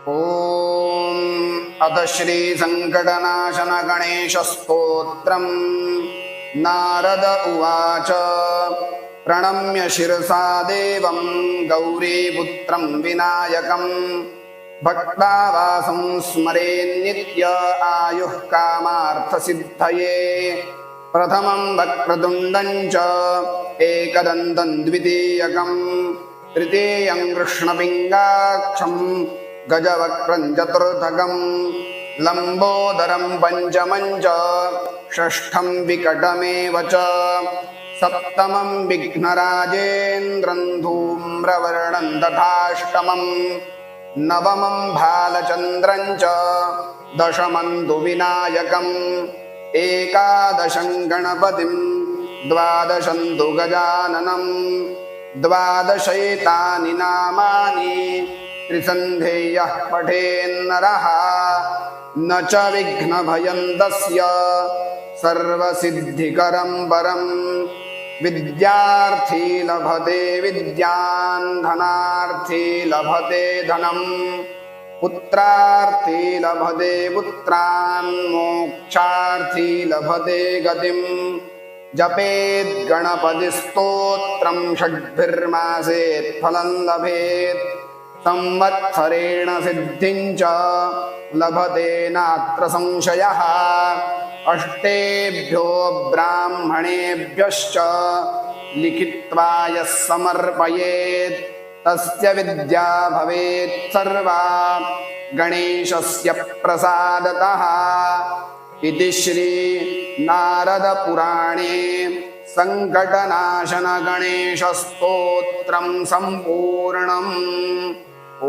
ॐ अथ श्री संकटनाशन गणेशस्तोत्रम्। नारद उवाच प्रणम्य शिरसा देवं गौरीपुत्रं विनायकं भक्तावासं स्मरेन्नित्य आयुः कामार्थसिद्धये। प्रथमं वक्रतुण्डं च एकदन्तं द्वितीयकं तृतीयं कृष्णपिङ्गाक्षं गजवक्त्रं चतुर्थकं लम्बोदरं पञ्चमं च षष्ठं विकटमेव च सप्तमं विघ्नराजेन्द्रं धूम्रवर्णं तथाष्टमं नवमं भालचन्द्रं च दशमं तु विनायकम् एकादशं गणपतिं द्वादशं तु गजाननं द्वादशैतानि नामानि त्रिसन्ध्येयः पठेन्नरः न च विघ्नभयं तस्य सर्वसिद्धिकरं परम्। विद्यार्थी लभते विद्यां धनार्थी लभते धनम् पुत्रार्थी लभते पुत्रान् मोक्षार्थी लभते गतिम्। जपेत् गणपतिस्तोत्रं षड्भिर्मासेत् फलं लभेत् संवत्सरेण सिद्धिं च लभते नात्र संशयः। अष्टेभ्यो ब्राह्मणेभ्यश्च लिखित्वा यः समर्पयेत् तस्य विद्या भवेत् सर्वा गणेशस्य प्रसादतः। इति श्री नारद पुराणे संकटनाशन गणेशस्तोत्रं सम्पूर्णम्। ॐ